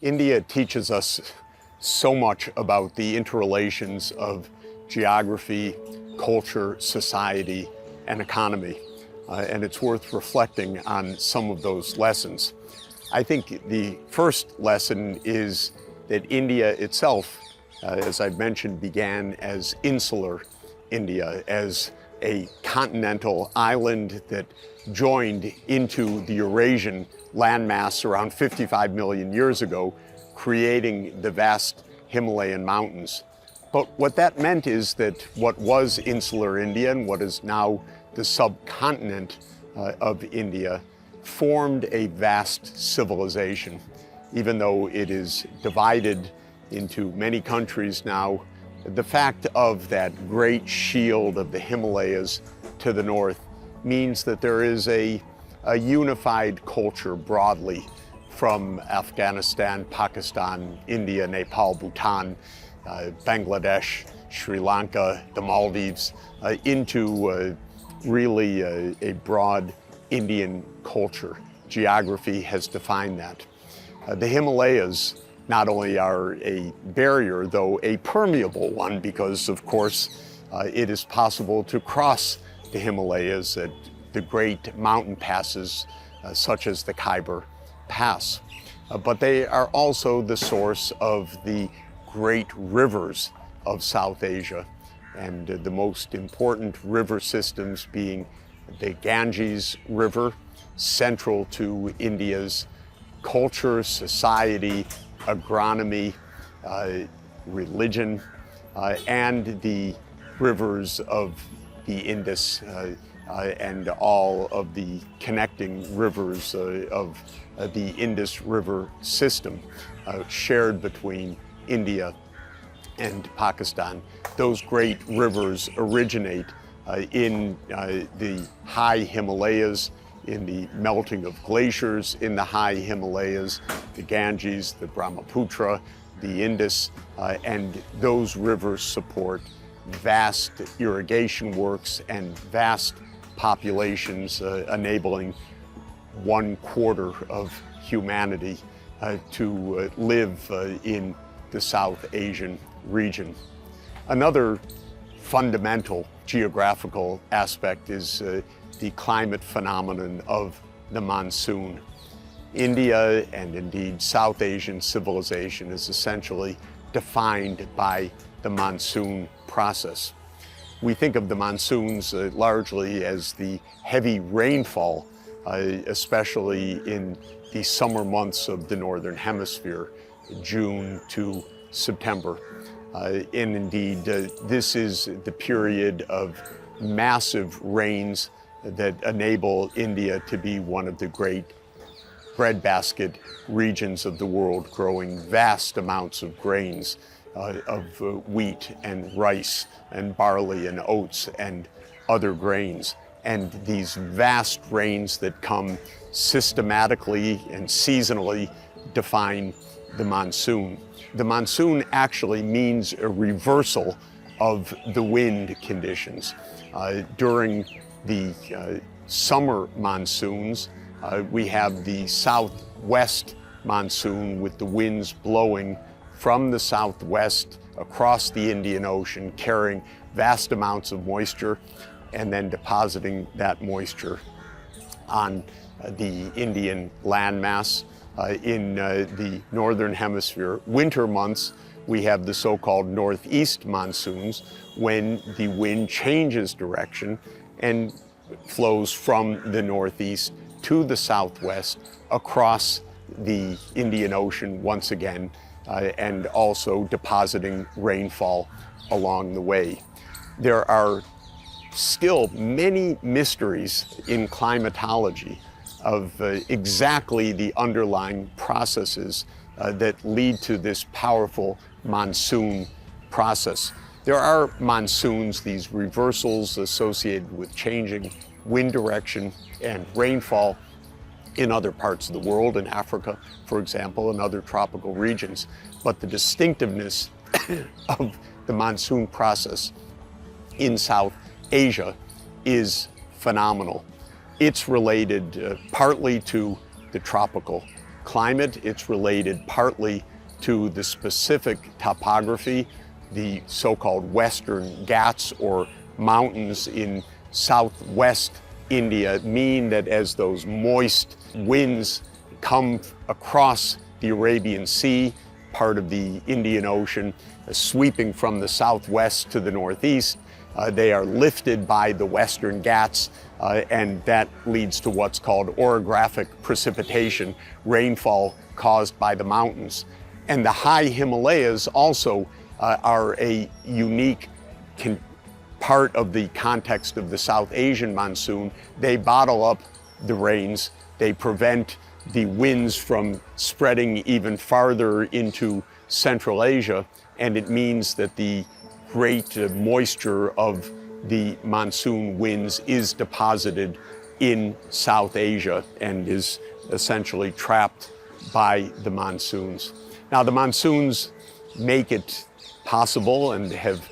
India teaches us so much about the interrelations of geography, culture, society, and economy. And it's worth reflecting on some of those lessons. I think the first lesson is that India itself, as I've mentioned, began as insular India, as a continental island that joined into the Eurasian landmass around 55 million years ago, creating the vast Himalayan mountains. But what that meant is that what was insular India and what is now the subcontinent of India formed a vast civilization. Even though it is divided into many countries now, the fact of that great shield of the Himalayas to the north means that there is a unified culture broadly from Afghanistan, Pakistan, India, Nepal, Bhutan, Bangladesh, Sri Lanka, the Maldives, into really a broad Indian culture. Geography has defined that. The Himalayas not only are a barrier, though a permeable one, because of course it is possible to cross the Himalayas at the great mountain passes such as the Khyber Pass. But they are also the source of the great rivers of South Asia, and the most important river systems being the Ganges River, central to India's culture, society, agronomy, religion, and the rivers of the Indus and all of the connecting rivers of the Indus River system shared between India and Pakistan. Those great rivers originate in the high Himalayas, in the melting of glaciers in the high Himalayas, the Ganges, the Brahmaputra, the Indus, and those rivers support vast irrigation works and vast populations, enabling 1/4 of humanity to live in the South Asian region. Another fundamental geographical aspect is the climate phenomenon of the monsoon. India, and indeed South Asian civilization, is essentially defined by the monsoon process. We think of the monsoons largely as the heavy rainfall, especially in the summer months of the Northern Hemisphere, June to September. And indeed, this is the period of massive rains that enable India to be one of the great breadbasket regions of the world, growing vast amounts of grains, of wheat and rice and barley and oats and other grains. And these vast rains that come systematically and seasonally define the monsoon. The monsoon actually means a reversal of the wind conditions. During the summer monsoons, we have the southwest monsoon with the winds blowing from the southwest across the Indian Ocean, carrying vast amounts of moisture and then depositing that moisture on the Indian landmass. In the Northern Hemisphere winter months, we have the so-called northeast monsoons, when the wind changes direction and flows from the northeast to the southwest across the Indian Ocean once again, and also depositing rainfall along the way. There are still many mysteries in climatology of exactly the underlying processes that lead to this powerful monsoon process. There are monsoons, these reversals associated with changing wind direction and rainfall in other parts of the world, in Africa, for example, and other tropical regions. But the distinctiveness of the monsoon process in South Asia is phenomenal. It's related partly to the tropical climate. It's related partly to the specific topography, the so-called Western Ghats or mountains in southwest India mean that as those moist winds come across the Arabian Sea, part of the Indian Ocean, sweeping from the southwest to the northeast, they are lifted by the Western Ghats, and that leads to what's called orographic precipitation, rainfall caused by the mountains. And the high Himalayas also are a unique part of the context of the South Asian monsoon. They bottle up the rains, they prevent the winds from spreading even farther into Central Asia, and it means that the great moisture of the monsoon winds is deposited in South Asia and is essentially trapped by the monsoons. Now, the monsoons make it possible and have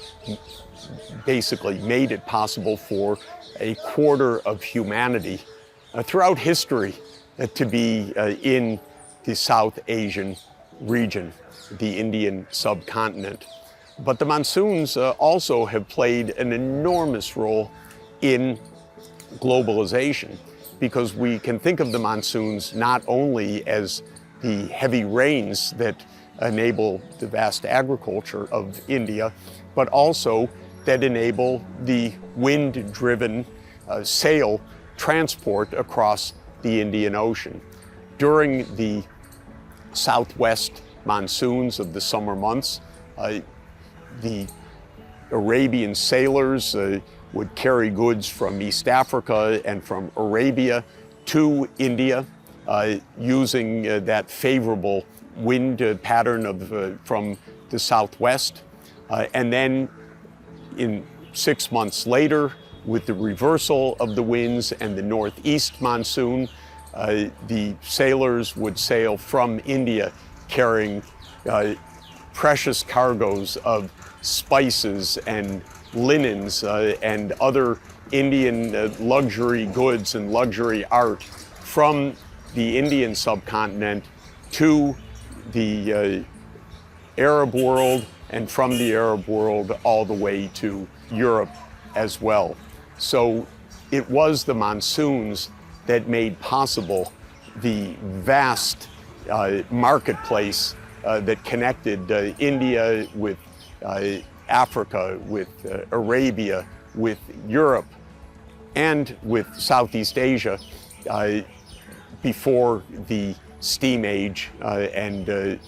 basically made it possible for a quarter of humanity throughout history to be in the South Asian region, the Indian subcontinent. But the monsoons also have played an enormous role in globalization, because we can think of the monsoons not only as the heavy rains that enable the vast agriculture of India, but also that enable the wind-driven sail transport across the Indian Ocean. During the southwest monsoons of the summer months, the Arabian sailors would carry goods from East Africa and from Arabia to India, using that favorable wind pattern from the southwest. And then 6 months later, with the reversal of the winds and the northeast monsoon, the sailors would sail from India carrying precious cargoes of spices and linens and other Indian luxury goods and luxury art from the Indian subcontinent to the Arab world, and from the Arab world all the way to Europe as well. So it was the monsoons that made possible the vast marketplace that connected India with Africa, with Arabia, with Europe, and with Southeast Asia before the steam age and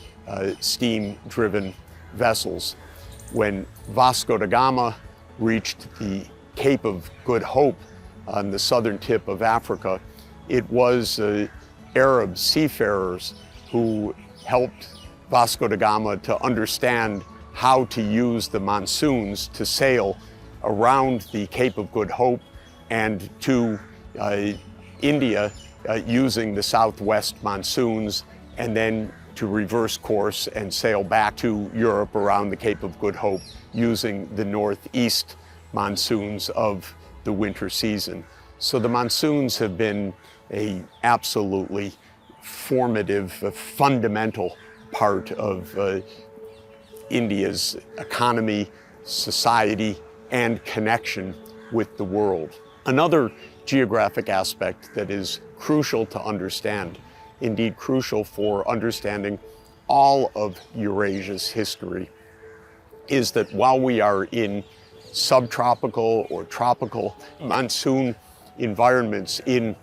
steam-driven vessels. When Vasco da Gama reached the Cape of Good Hope on the southern tip of Africa, it was Arab seafarers who helped Vasco da Gama to understand how to use the monsoons to sail around the Cape of Good Hope and to India using the southwest monsoons, and then to reverse course and sail back to Europe around the Cape of Good Hope using the northeast monsoons of the winter season. So the monsoons have been an absolutely formative, fundamental part of India's economy, society, and connection with the world. Another geographic aspect that is crucial to understand, indeed crucial for understanding all of Eurasia's history, is that while we are in subtropical or tropical monsoon environments in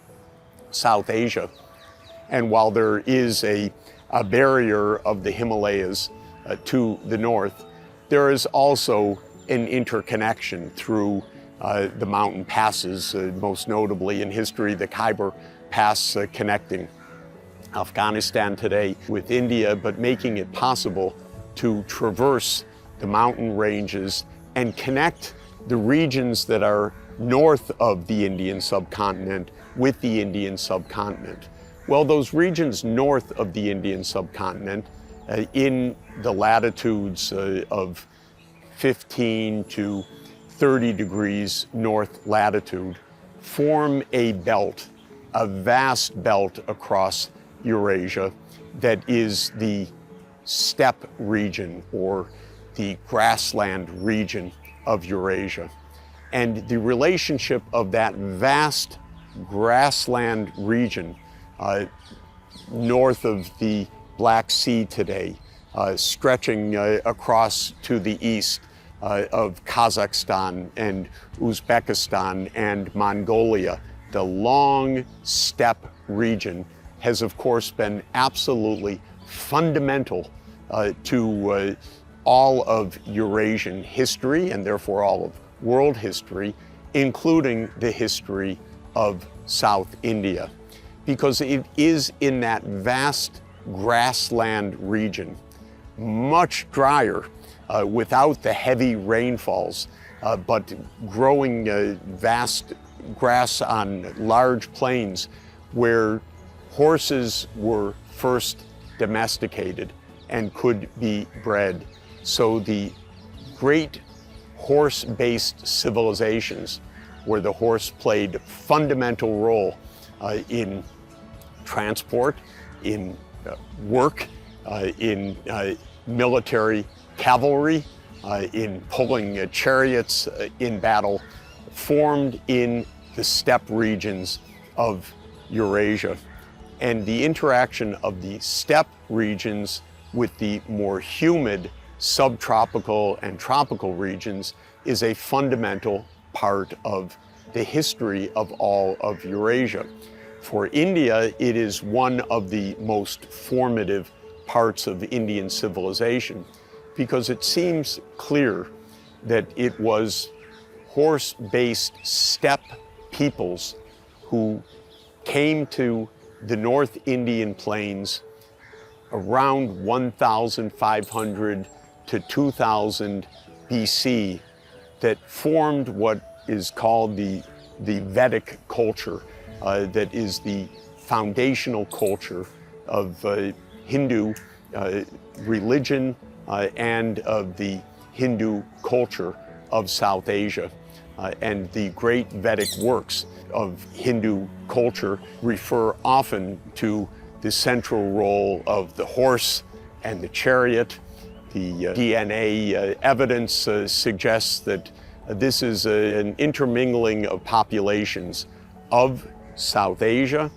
South Asia, and while there is a barrier of the Himalayas to the north, there is also an interconnection through the mountain passes, most notably in history, the Khyber Pass connecting Afghanistan today with India, but making it possible to traverse the mountain ranges and connect the regions that are north of the Indian subcontinent with the Indian subcontinent. Well, those regions north of the Indian subcontinent, in the latitudes of 15 to 30 degrees north latitude, form a belt, a vast belt across Eurasia that is the steppe region or the grassland region of Eurasia. And the relationship of that vast grassland region north of the Black Sea today, stretching across to the east of Kazakhstan and Uzbekistan and Mongolia, the long steppe region has of course been absolutely fundamental to all of Eurasian history and therefore all of world history, including the history of South India, because it is in that vast grassland region, much drier without the heavy rainfalls, but growing vast grass on large plains where horses were first domesticated and could be bred. So the great horse-based civilizations where the horse played a fundamental role in transport, in work, in military cavalry, in pulling chariots in battle, formed in the steppe regions of Eurasia. And the interaction of the steppe regions with the more humid subtropical and tropical regions is a fundamental part of the history of all of Eurasia. For India, it is one of the most formative parts of Indian civilization because it seems clear that it was horse-based steppe peoples who came to the North Indian plains around 1,500 to 2000 BC that formed what is called the Vedic culture, that is the foundational culture of Hindu religion and of the Hindu culture of South Asia. And the great Vedic works of Hindu culture refer often to the central role of the horse and the chariot. The DNA evidence suggests that this is an intermingling of populations of South Asia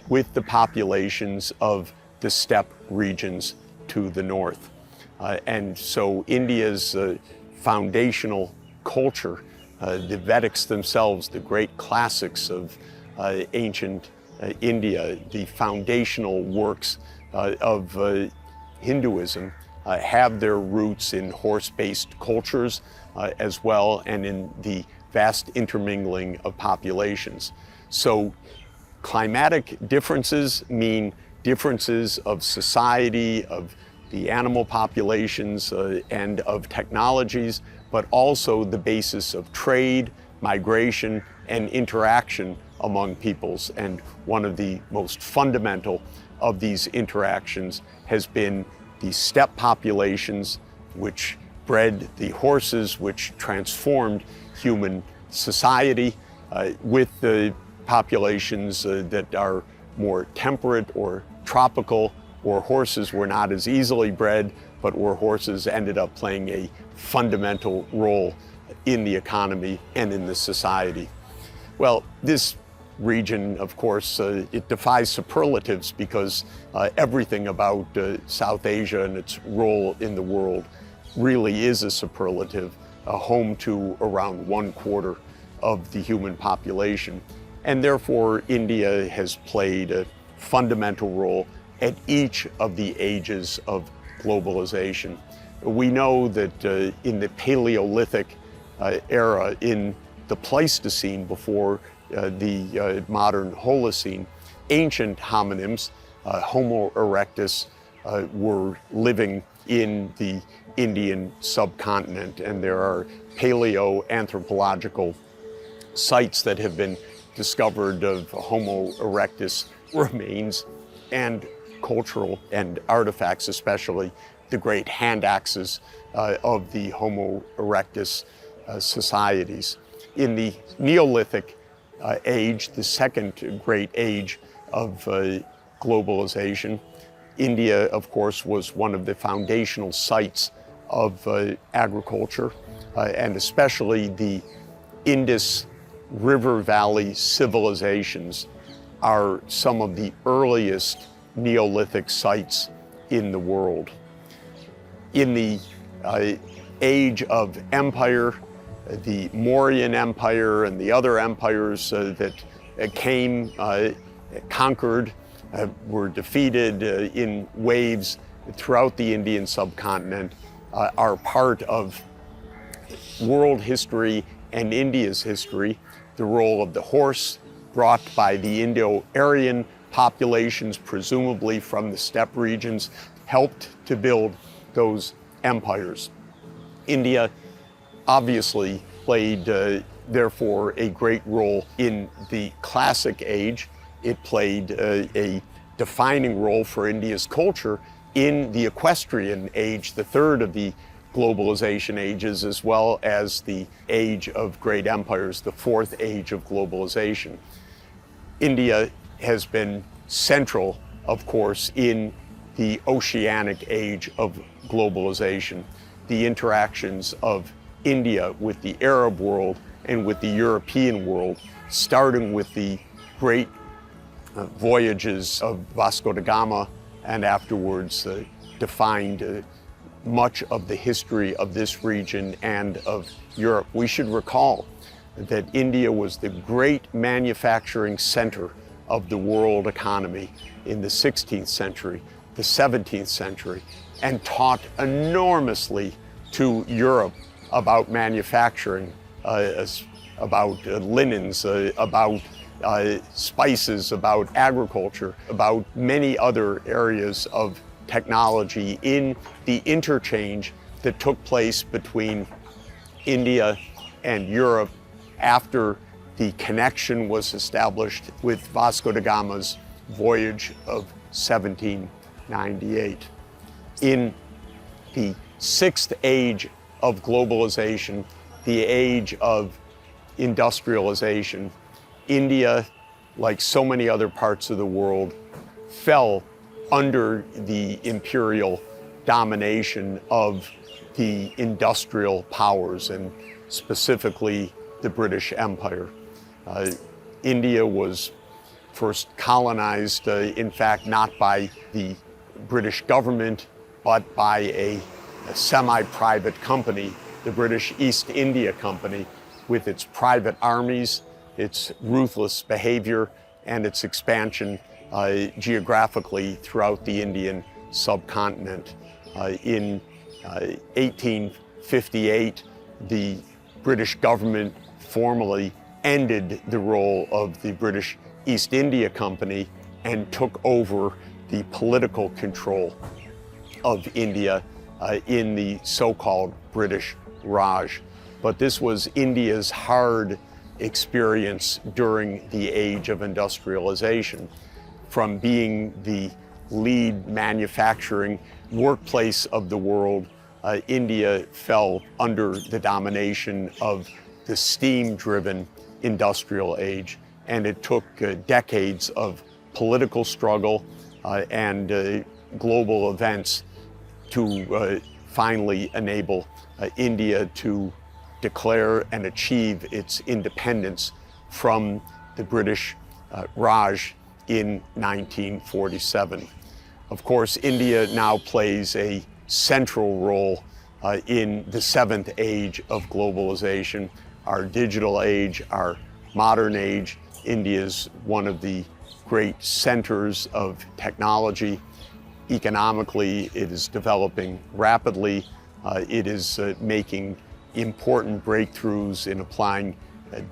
with the populations of the steppe regions to the north. And so India's foundational culture, the Vedics themselves, the great classics of ancient India, the foundational works of Hinduism, have their roots in horse-based cultures as well, and in the vast intermingling of populations. So climatic differences mean differences of society, of the animal populations, and of technologies, but also the basis of trade, migration, and interaction among peoples. And one of the most fundamental of these interactions has been the steppe populations, which bred the horses, which transformed human society, with the populations that are more temperate or tropical, where horses were not as easily bred, but where horses ended up playing a fundamental role in the economy and in the society. Well, this region, of course, it defies superlatives because everything about South Asia and its role in the world really is a superlative, home to around 1/4 of the human population. And therefore, India has played a fundamental role at each of the ages of globalization. We know that in the Paleolithic era, in the Pleistocene before the modern Holocene, ancient hominins, Homo erectus, were living in the Indian subcontinent, and there are paleoanthropological sites that have been discovered of Homo erectus remains and cultural and artifacts, especially the great hand axes of the Homo erectus societies. In the Neolithic age, the second great age of globalization. India, of course, was one of the foundational sites of agriculture, and especially the Indus River Valley civilizations are some of the earliest Neolithic sites in the world. In the age of empire, the Mauryan Empire and the other empires that came, conquered, were defeated in waves throughout the Indian subcontinent, are part of world history and India's history. The role of the horse, brought by the Indo-Aryan populations, presumably from the steppe regions, helped to build those empires. India obviously played, therefore, a great role in the classic age. It played a defining role for India's culture in the equestrian age, the third of the globalization ages, as well as the age of great empires, the fourth age of globalization. India has been central, of course, in the oceanic age of globalization. The interactions of India with the Arab world and with the European world, starting with the great voyages of Vasco da Gama, and afterwards defined much of the history of this region and of Europe. We should recall that India was the great manufacturing center of the world economy in the 16th century, the 17th century, and taught enormously to Europe about manufacturing, about linens, about spices, about agriculture, about many other areas of technology in the interchange that took place between India and Europe after the connection was established with Vasco da Gama's voyage of 1798. In the sixth age of globalization, the age of industrialization, India, like so many other parts of the world, fell under the imperial domination of the industrial powers, and specifically the British Empire. India was first colonized, in fact, not by the British government, but by a semi-private company, the British East India Company, with its private armies, its ruthless behavior, and its expansion geographically throughout the Indian subcontinent. In 1858, the British government formally ended the role of the British East India Company and took over the political control of India in the so-called British Raj. But this was India's hard experience during the age of industrialization. From being the lead manufacturing workplace of the world, India fell under the domination of the steam-driven industrial age, and it took decades of political struggle and global events to finally enable India to declare and achieve its independence from the British Raj in 1947. Of course, India now plays a central role in the seventh age of globalization, our digital age, our modern age. India is one of the great centers of technology. Economically, it is developing rapidly. It is making important breakthroughs in applying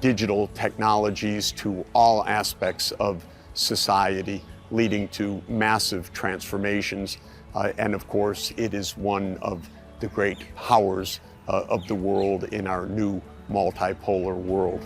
digital technologies to all aspects of society, leading to massive transformations. And of course, it is one of the great powers of the world in our new multipolar world.